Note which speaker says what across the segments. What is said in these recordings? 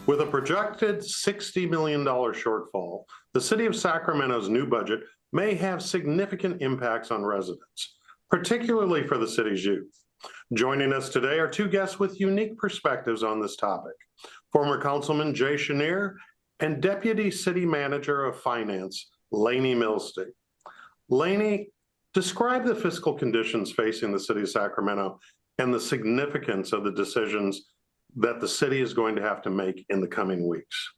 Speaker 1: With a projected $60 million shortfall, the City of Sacramento's new budget may have significant impacts on residents, particularly for the city's youth. Joining us today are two guests with unique perspectives on this topic. Former Councilman Jay Schenirer and Deputy City Manager of Finance, Leyne Milstein. Leyne, describe the fiscal conditions facing the City of Sacramento and the significance of the decisions that the city is going to have to make in the coming weeks.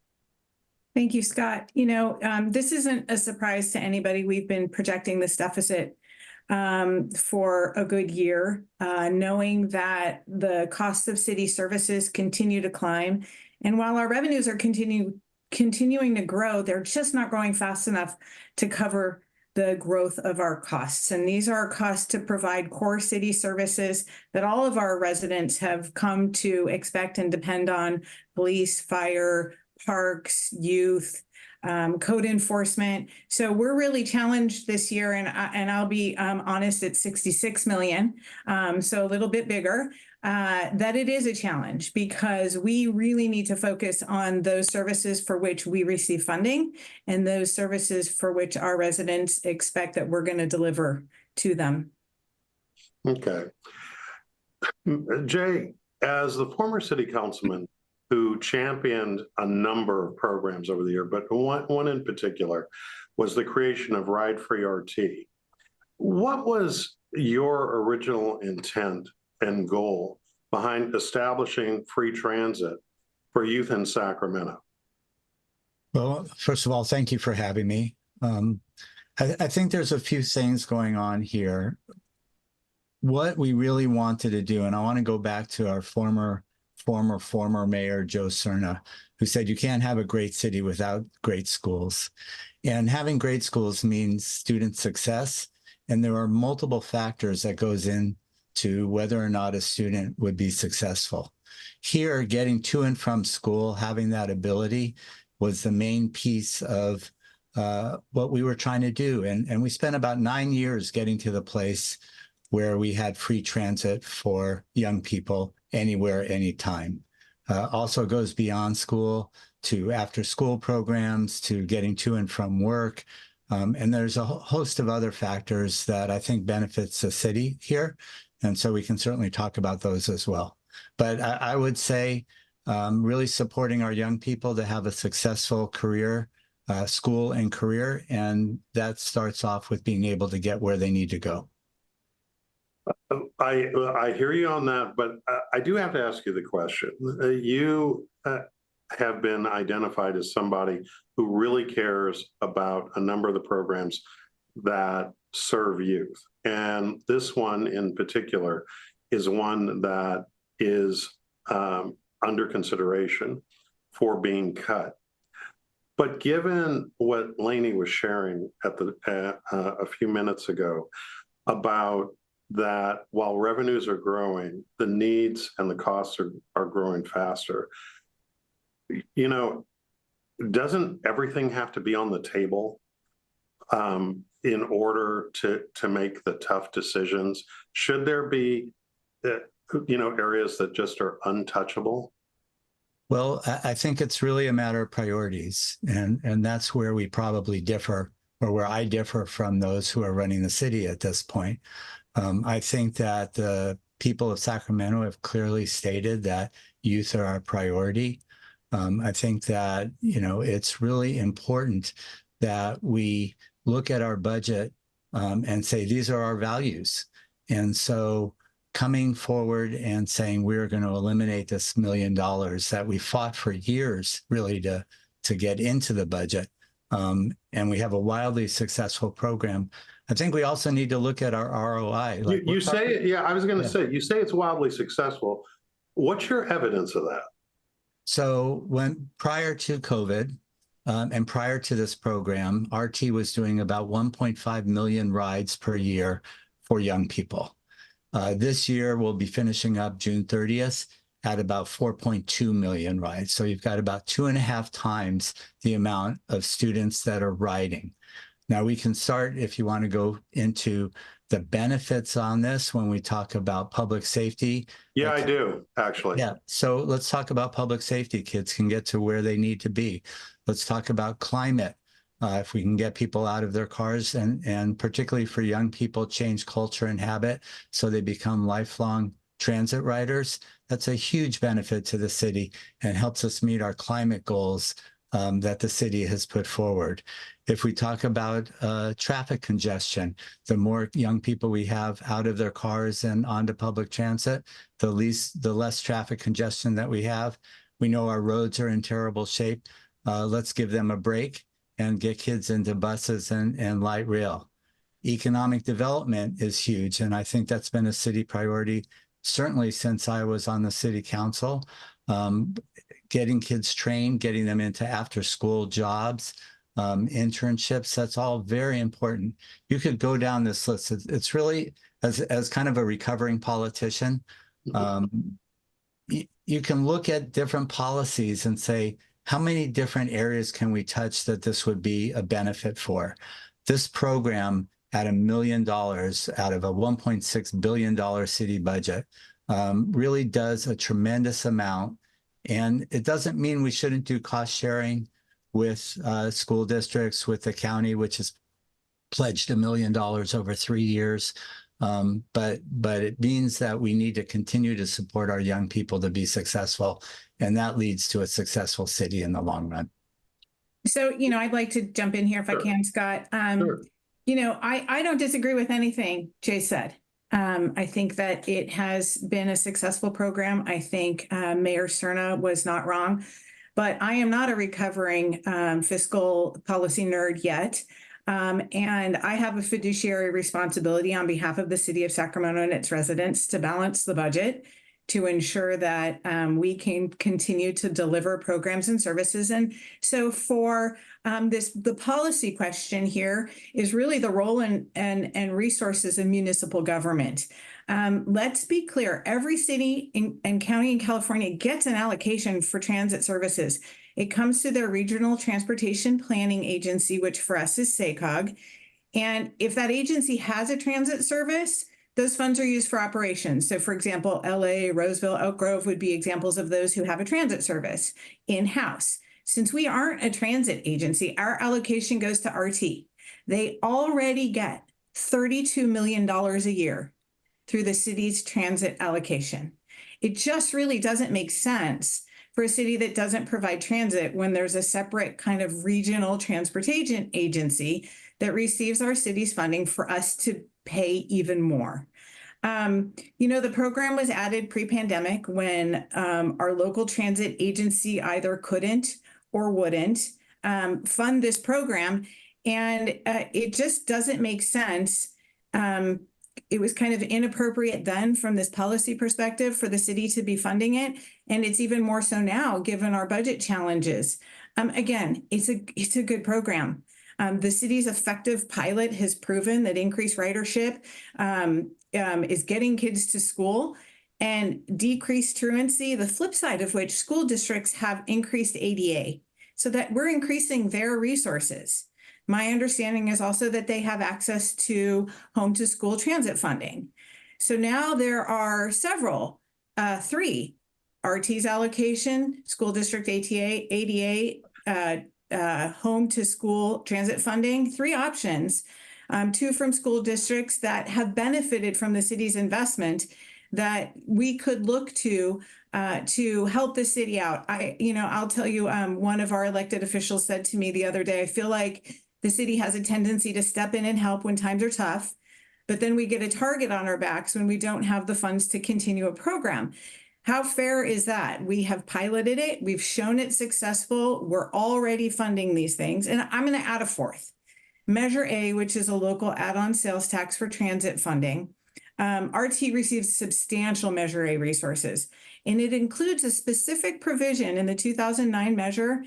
Speaker 2: Thank you, Scott. This isn't a surprise to anybody. We've been projecting this deficit for a good year, knowing that the costs of city services continue to climb. And while our revenues are continuing to grow, they're just not growing fast enough to cover the growth of our costs. And these are costs to provide core city services that all of our residents have come to expect and depend on: police, fire, parks, youth, code enforcement. So we're really challenged this year, and I'll be honest, it's $66 million, so a little bit bigger. That it is a challenge because we really need to focus on those services for which we receive funding and those services for which our residents expect that we're going to deliver to them.
Speaker 1: Okay. Jay, as the former city councilman who championed a number of programs over the year, but one in particular was the creation of Ride-Free RT. What was your original intent and goal behind establishing free transit for youth in Sacramento?
Speaker 3: Well, first of all, thank you for having me. I think there's a few things going on here. What we really wanted to do, and I want to go back to our former mayor, Joe Cerna, who said you can't have a great city without great schools. And having great schools means student success. And there are multiple factors that goes into whether or not a student would be successful. Here, getting to and from school, having that ability was the main piece of what we were trying to do. And we spent about 9 years getting to the place where we had free transit for young people anywhere, anytime. Also goes beyond school to after school programs, to getting to and from work. And there's a host of other factors that I think benefits the city here. And so we can certainly talk about those as well. But I would say really supporting our young people to have a successful career, school and career. And that starts off with being able to get where they need to go.
Speaker 1: I hear you on that, but I do have to ask you the question. You have been identified as somebody who really cares about a number of the programs that serve youth. And this one in particular is one that is under consideration for being cut. But given what Leyne was sharing at a few minutes ago about that while revenues are growing, the needs and the costs are growing faster. Doesn't everything have to be on the table in order to make the tough decisions? Should there be, areas that just are untouchable?
Speaker 3: Well, I think it's really a matter of priorities, and that's where we probably differ, or where I differ from those who are running the city at this point. I think that the people of Sacramento have clearly stated that youth are our priority. I think that, it's really important that we look at our budget and say, these are our values. And so coming forward and saying, we're going to eliminate this $1 million that we fought for years really to get into the budget. And we have a wildly successful program. I think we also need to look at our ROI.
Speaker 1: You say, yeah, I was going to say, you say it's wildly successful. What's your evidence of that?
Speaker 3: So prior to COVID and prior to this program, RT was doing about 1.5 million rides per year for young people. This year, we'll be finishing up June 30th at about 4.2 million rides. So you've got about 2.5 times the amount of students that are riding. Now we can start, if you want to go into the benefits on this when we talk about public safety.
Speaker 1: Yeah, I do, actually.
Speaker 3: Yeah. So let's talk about public safety. Kids can get to where they need to be. Let's talk about climate. If we can get people out of their cars and particularly for young people, change culture and habit so they become lifelong transit riders, that's a huge benefit to the city and helps us meet our climate goals that the city has put forward. If we talk about traffic congestion, the more young people we have out of their cars and onto public transit, the less traffic congestion that we have. We know our roads are in terrible shape. Let's give them a break and get kids into buses and light rail. Economic development is huge, and I think that's been a city priority, certainly since I was on the city council. Getting kids trained, getting them into after-school jobs, internships, that's all very important. You could go down this list. It's really, as kind of a recovering politician, you can look at different policies and say, how many different areas can we touch that this would be a benefit for? This program at $1 million out of a $1.6 billion city budget really does a tremendous amount. And it doesn't mean we shouldn't do cost sharing with school districts, with the county, which has pledged $1 million over 3 years. But it means that we need to continue to support our young people to be successful. And that leads to a successful city in the long run.
Speaker 2: So, I'd like to jump in here if I can, Scott.
Speaker 1: Sure.
Speaker 2: I don't disagree with anything Jay said. I think that it has been a successful program. I think Mayor Cerna was not wrong, but I am not a recovering fiscal policy nerd yet. And I have a fiduciary responsibility on behalf of the City of Sacramento and its residents to balance the budget, to ensure that we can continue to deliver programs and services. And so for the policy question here is really the role and resources of municipal government. Let's be clear, every city and county in California gets an allocation for transit services. It comes to their regional transportation planning agency, which for us is SACOG. And if that agency has a transit service, those funds are used for operations. So for example, LA, Roseville, Elk Grove would be examples of those who have a transit service in-house. Since we aren't a transit agency, our allocation goes to RT. They already get $32 million a year through the city's transit allocation. It just really doesn't make sense for a city that doesn't provide transit when there's a separate kind of regional transportation agency that receives our city's funding for us to pay even more. The program was added pre-pandemic when our local transit agency either couldn't or wouldn't fund this program. And it just doesn't make sense. It was kind of inappropriate then from this policy perspective for the city to be funding it. And it's even more so now, given our budget challenges. Again, it's a good program. The city's effective pilot has proven that increased ridership is getting kids to school and decreased truancy, the flip side of which school districts have increased ADA, so that we're increasing their resources. My understanding is also that they have access to home to school transit funding. So now there are several, 3, RT's allocation, school district ADA, home to school transit funding, 3 options, 2 from school districts that have benefited from the city's investment that we could look to help the city out. I'll tell you, one of our elected officials said to me the other day, I feel like the city has a tendency to step in and help when times are tough, but then we get a target on our backs when we don't have the funds to continue a program. How fair is that? We have piloted it. We've shown it successful. We're already funding these things. And I'm going to add a 4th. Measure A, which is a local add-on sales tax for transit funding. RT receives substantial Measure A resources, and it includes a specific provision in the 2009 measure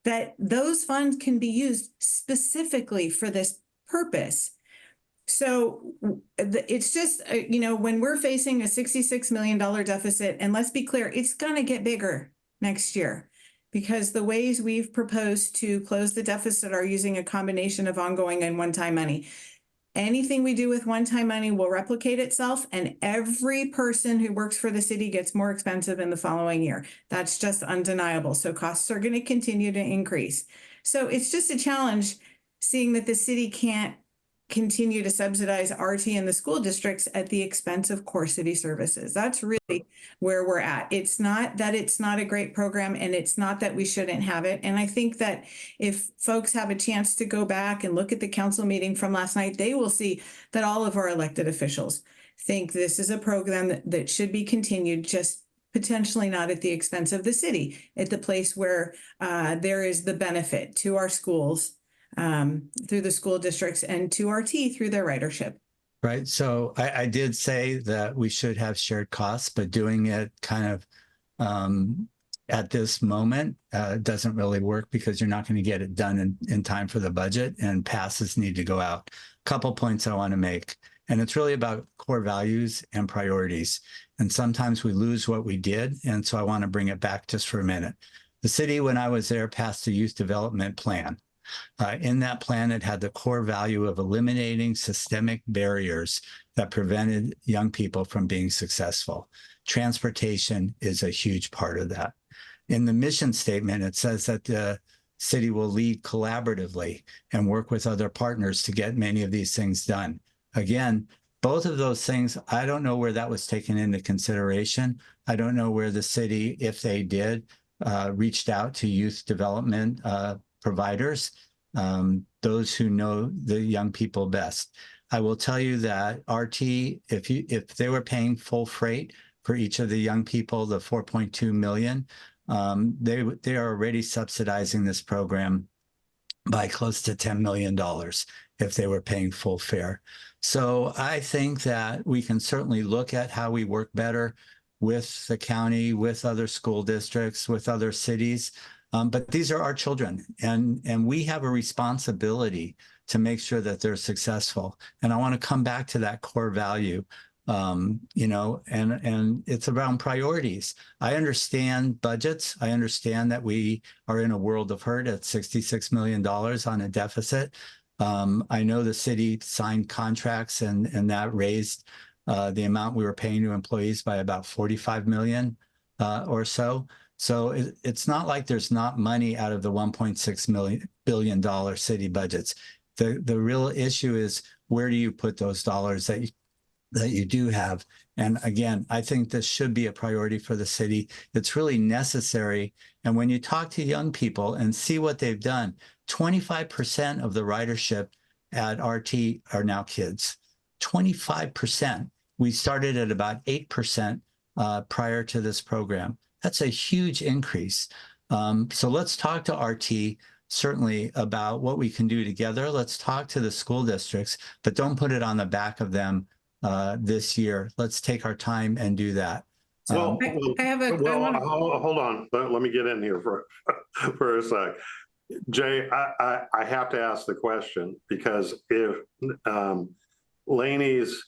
Speaker 2: that those funds can be used specifically for this purpose. So it's just, when we're facing a $66 million deficit, and let's be clear, it's going to get bigger next year because the ways we've proposed to close the deficit are using a combination of ongoing and one-time money. anything we do with one-time money will replicate itself, and every person who works for the city gets more expensive in the following year. That's just undeniable. So costs are going to continue to increase. So it's just a challenge seeing that the city can't continue to subsidize RT in the school districts at the expense of core city services. That's really where we're at. It's not that it's not a great program, and it's not that we shouldn't have it. And I think that if folks have a chance to go back and look at the council meeting from last night, they will see that all of our elected officials think this is a program that should be continued, just potentially not at the expense of the city, at the place where there is the benefit to our schools through the school districts, and to RT through their ridership.
Speaker 3: Right. So I did say that we should have shared costs, but doing it kind of at this moment doesn't really work, because you're not going to get it done in time for the budget, and passes need to go out. Couple points I want to make, and it's really about core values and priorities. And sometimes we lose what we did. And so I want to bring it back just for a minute. The city, when I was there, passed a youth development plan. In that plan, it had the core value of eliminating systemic barriers that prevented young people from being successful. Transportation is a huge part of that. In the mission statement, it says that the city will lead collaboratively and work with other partners to get many of these things done. Again, both of those things, I don't know where that was taken into consideration. I don't know where the city, if they did, reached out to youth development providers, those who know the young people best. I will tell you that RT, if they were paying full freight for each of the young people, the 4.2 million, they are already subsidizing this program by close to $10 million if they were paying full fare. So I think that we can certainly look at how we work better with the county, with other school districts, with other cities. But these are our children, and we have a responsibility to make sure that they're successful. And I want to come back to that core value, and it's around priorities. I understand budgets. I understand that we are in a world of hurt at $66 million on a deficit. I know the city signed contracts, and that raised the amount we were paying to employees by about 45 million or so. So it's not like there's not money out of the $1.6 billion city budgets. The real issue is, where do you put those dollars that you do have? And again, I think this should be a priority for the city. It's really necessary. And when you talk to young people and see what they've done, 25% of the ridership at RT are now kids. 25%. We started at about 8% prior to this program. That's a huge increase. So let's talk to RT, certainly, about what we can do together. Let's talk to the school districts, but don't put it on the back of them this year. Let's take our time and do that.
Speaker 1: Well, hold on. Let me get in here for a sec. Jay, I have to ask the question, because if Leyne's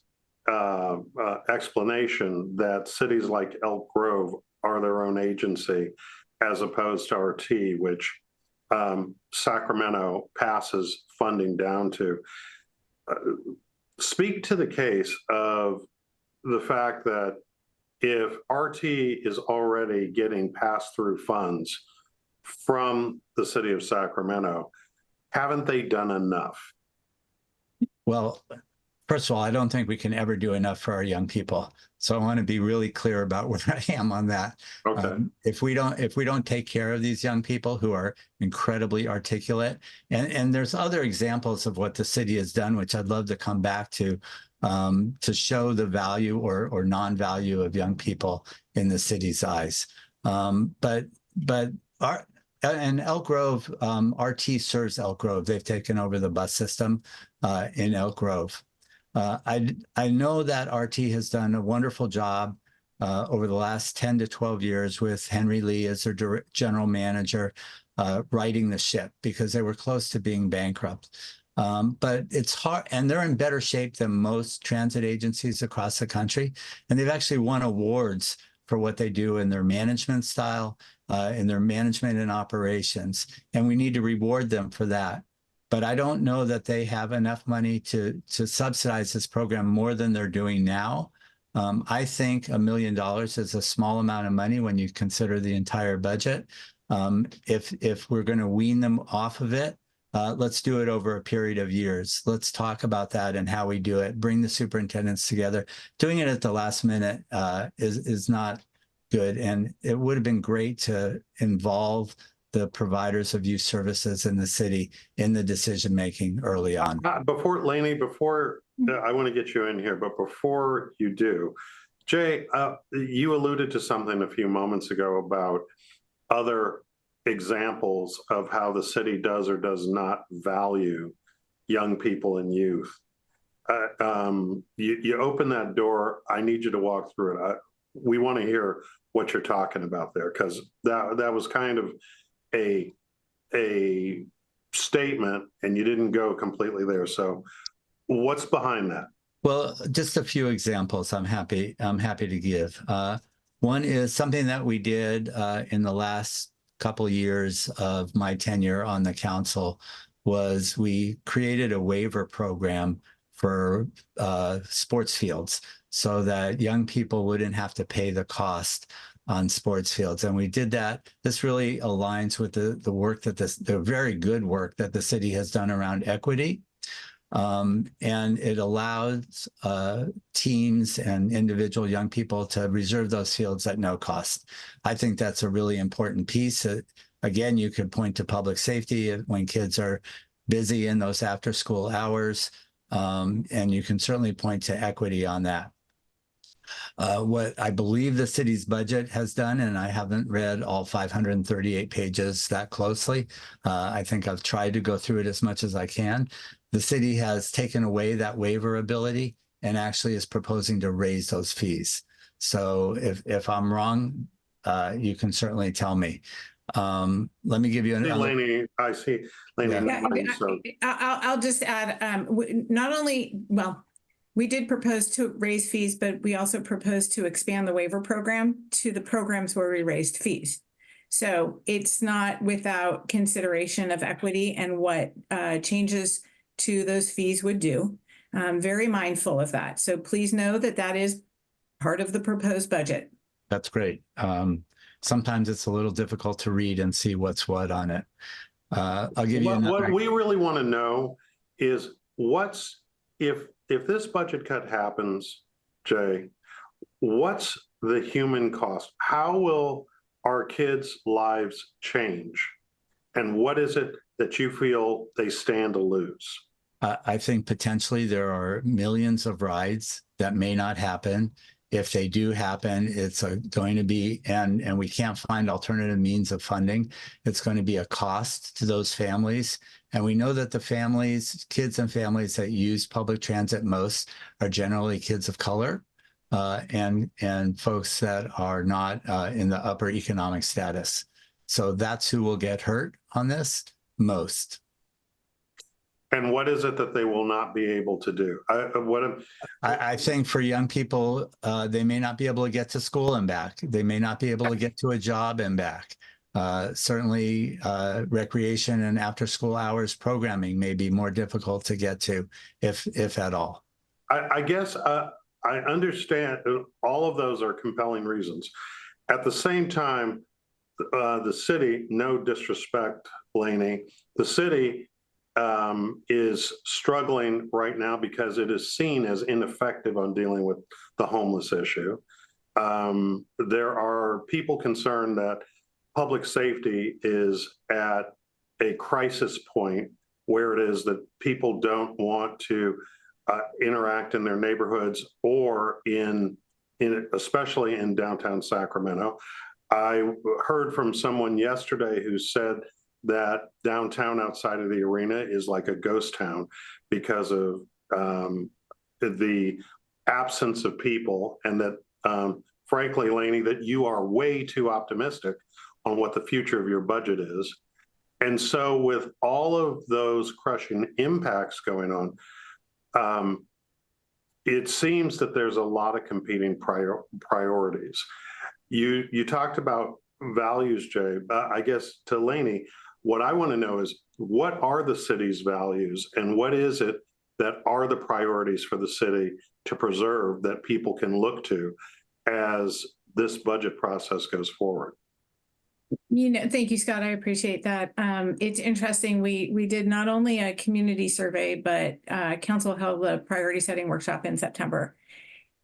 Speaker 1: explanation that cities like Elk Grove are their own agency, as opposed to RT, which Sacramento passes funding down to, speak to the case of the fact that if RT is already getting pass-through funds from the city of Sacramento, haven't they done enough?
Speaker 3: Well, first of all, I don't think we can ever do enough for our young people. So I want to be really clear about where I am on that.
Speaker 1: Okay.
Speaker 3: If we don't take care of these young people who are incredibly articulate, and there's other examples of what the city has done, which I'd love to come back to show the value or non-value of young people in the city's eyes. But and Elk Grove, RT serves Elk Grove. They've taken over the bus system in Elk Grove. I know that RT has done a wonderful job over the last 10 to 12 years with Henry Lee as their general manager, righting the ship, because they were close to being bankrupt. But it's hard, and they're in better shape than most transit agencies across the country. And they've actually won awards for what they do in their management style, in their management and operations. And we need to reward them for that. but I don't know that they have enough money to subsidize this program more than they're doing now. I think $1 million is a small amount of money when you consider the entire budget. If we're going to wean them off of it, let's do it over a period of years. Let's talk about that and how we do it. Bring the superintendents together. Doing it at the last minute is not good. And it would have been great to involve the providers of youth services in the city in the decision-making early on.
Speaker 1: Before, Leyne, I want to get you in here, but before you do, Jay, you alluded to something a few moments ago about other examples of how the city does or does not value young people and youth. You open that door. I need you to walk through it. We want to hear what you're talking about there, because that was kind of a statement, and you didn't go completely there. So, what's behind that?
Speaker 3: Well, just a few examples. I'm happy to give. One is something that we did in the last couple years of my tenure on the council was we created a waiver program for sports fields so that young people wouldn't have to pay the cost on sports fields. And we did that. This really aligns with the work that the very good work that the city has done around equity. And it allows teams and individual young people to reserve those fields at no cost. I think that's a really important piece. Again, you could point to public safety when kids are busy in those after-school hours, and you can certainly point to equity on that. What I believe the city's budget has done, and I haven't read all 538 pages that closely. I think I've tried to go through it as much as I can. The city has taken away that waiver ability and actually is proposing to raise those fees. So if I'm wrong, you can certainly tell me. Let me give you another.
Speaker 1: Leyne, I see. Leyne,
Speaker 2: I'll just add, not only, well, we did propose to raise fees, but we also proposed to expand the waiver program to the programs where we raised fees. So it's not without consideration of equity and what changes to those fees would do. I'm very mindful of that. So please know that that is part of the proposed budget. That's great. Sometimes it's a little difficult to read and see what's what on it. I'll give you
Speaker 1: what we really want to know is what's, if this budget cut happens, Jay, what's the human cost? How will our kids' lives change? And what is it that you feel they stand to lose?
Speaker 3: I think potentially there are millions of rides that may not happen. If they do happen, it's going to be, and we can't find alternative means of funding, it's going to be a cost to those families. And we know that the families, kids and families that use public transit most are generally kids of color and folks that are not in the upper economic status. So that's who will get hurt on this most.
Speaker 1: And what is it that they will not be able to do?
Speaker 3: I think for young people, they may not be able to get to school and back. They may not be able to get to a job and back. Certainly, recreation and after-school hours programming may be more difficult to get to, if at all.
Speaker 1: I guess I understand all of those are compelling reasons. At the same time, the city, no disrespect, Leyne, the city is struggling right now because it is seen as ineffective on dealing with the homeless issue. There are people concerned that public safety is at a crisis point where it is that people don't want to interact in their neighborhoods or especially in downtown Sacramento. I heard from someone yesterday who said that downtown outside of the arena is like a ghost town because of the absence of people, and that frankly, Leyne, that you are way too optimistic on what the future of your budget is. And so with all of those crushing impacts going on, it seems that there's a lot of competing priorities. You talked about values, Jay. I guess to Leyne, What I want to know is, what are the city's values, and what is it that are the priorities for the city to preserve that people can look to as this budget process goes forward?
Speaker 2: Thank you, Scott. I appreciate that. It's interesting. We did not only a community survey, but council held a priority setting workshop in September.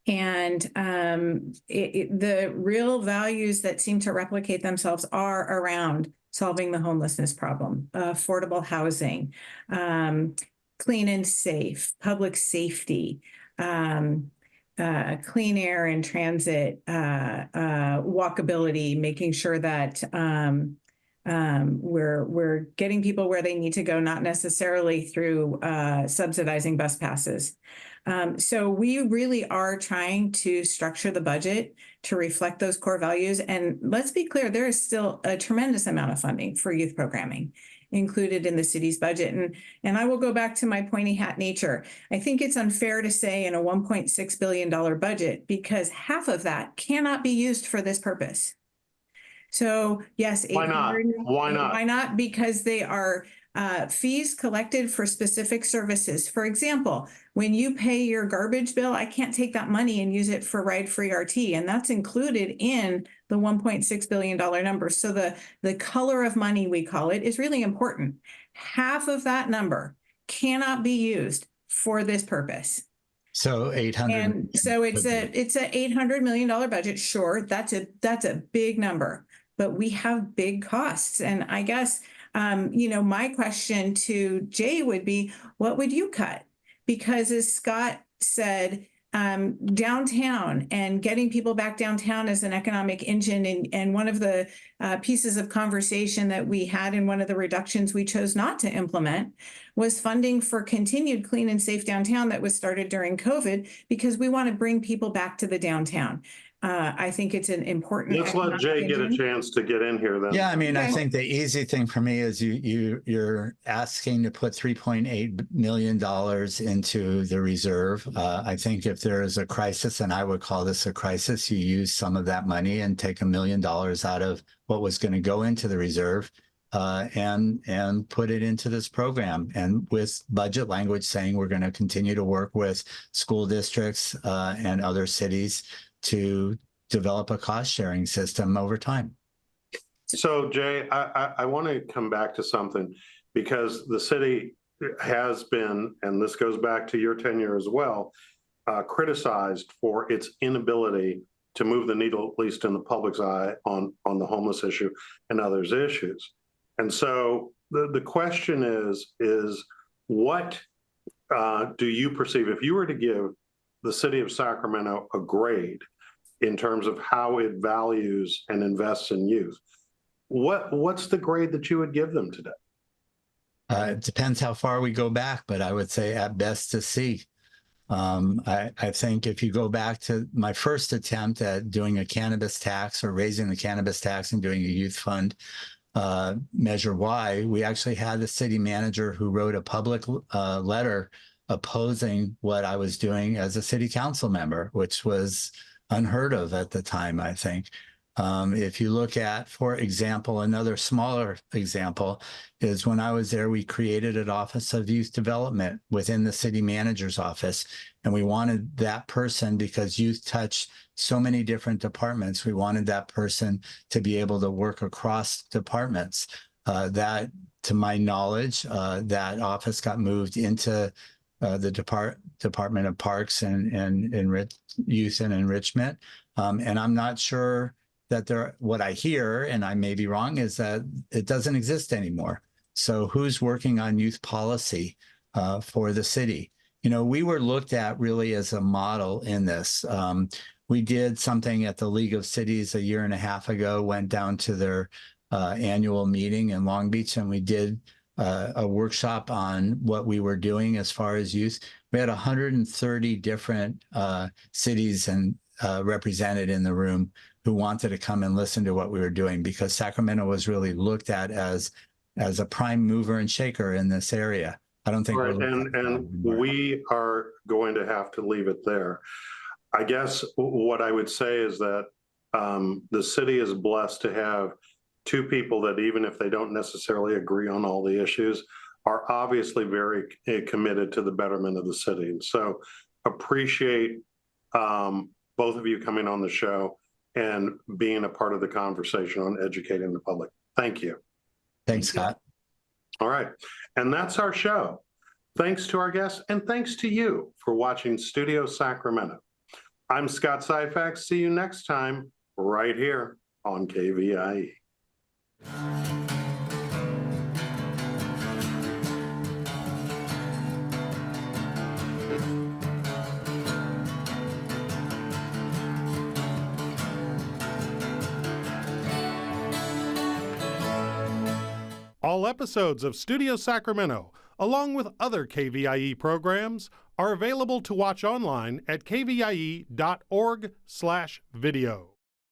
Speaker 2: And the real values that seem to replicate themselves are around solving the homelessness problem, affordable housing, clean and safe, public safety, clean air and transit, walkability, making sure that we're getting people where they need to go, not necessarily through subsidizing bus passes. So we really are trying to structure the budget to reflect those core values. And let's be clear, there is still a tremendous amount of funding for youth programming included in the city's budget. And I will go back to my pointy hat nature. I think it's unfair to say in a $1.6 billion budget, because half of that cannot be used for this purpose. So yes,
Speaker 1: Why not? Why not?
Speaker 2: Why not? Because they are fees collected for specific services. For example, when you pay your garbage bill, I can't take that money and use it for ride-free RT, and that's included in the $1.6 billion number. So the color of money, we call it, is really important. Half of that number cannot be used for this purpose.
Speaker 3: So 800.
Speaker 2: And so it's a $800 million budget. Sure, that's a big number, but we have big costs. And I guess my question to Jay would be, what would you cut? Because as Scott said, downtown and getting people back downtown as an economic engine. And one of the pieces of conversation that we had in one of the reductions we chose not to implement was funding for continued clean and safe downtown that was started during COVID, because we want to bring people back to the downtown. I think it's an important.
Speaker 1: Let's let Jay get a chance to get in here then.
Speaker 3: Yeah, I mean, I think the easy thing for me is you're asking to put $3.8 million into the reserve. I think if there is a crisis, and I would call this a crisis, you use some of that money and take $1 million out of what was going to go into the reserve and put it into this program. And with budget language saying we're going to continue to work with school districts and other cities to develop a cost-sharing system over time.
Speaker 1: So, Jay, I want to come back to something, because the city has been, and this goes back to your tenure as well, criticized for its inability to move the needle, at least in the public's eye, on the homeless issue and others issues. And so the question is what do you perceive, if you were to give the city of Sacramento a grade in terms of how it values and invests in youth, what's the grade that you would give them today?
Speaker 3: It depends how far we go back, but I would say at best a C. I think if you go back to my first attempt at doing a cannabis tax or raising the cannabis tax and doing a youth fund, Measure Y, we actually had the city manager who wrote a public letter opposing what I was doing as a city council member, which was unheard of at the time, I think. If you look at, for example, another smaller example is when I was there, we created an Office of Youth Development within the city manager's office. And we wanted that person, because youth touch so many different departments, we wanted that person to be able to work across departments. That, to my knowledge, that office got moved into the Department of Parks and Youth and Enrichment. And I'm not sure that what I hear, and I may be wrong, is that it doesn't exist anymore. So who's working on youth policy for the city? We were looked at really as a model in this. We did something at the League of Cities a year and a half ago, went down to their annual meeting in Long Beach, and we did a workshop on what we were doing as far as youth. We had 130 different cities and represented in the room who wanted to come and listen to what we were doing, because Sacramento was really looked at as a prime mover and shaker in this area. I don't think.
Speaker 1: Right, and we are going to have to leave it there. I guess what I would say is that the city is blessed to have two people that even if they don't necessarily agree on all the issues, are obviously very committed to the betterment of the city. And so appreciate both of you coming on the show and being a part of the conversation on educating the public. Thank you.
Speaker 3: Thanks, Scott.
Speaker 1: All right. And that's our show. Thanks to our guests and thanks to you for watching Studio Sacramento. I'm Scott Syphax. See you next time right here on KVIE. All episodes of Studio Sacramento, along with other KVIE programs, are available to watch online at kvie.org/video.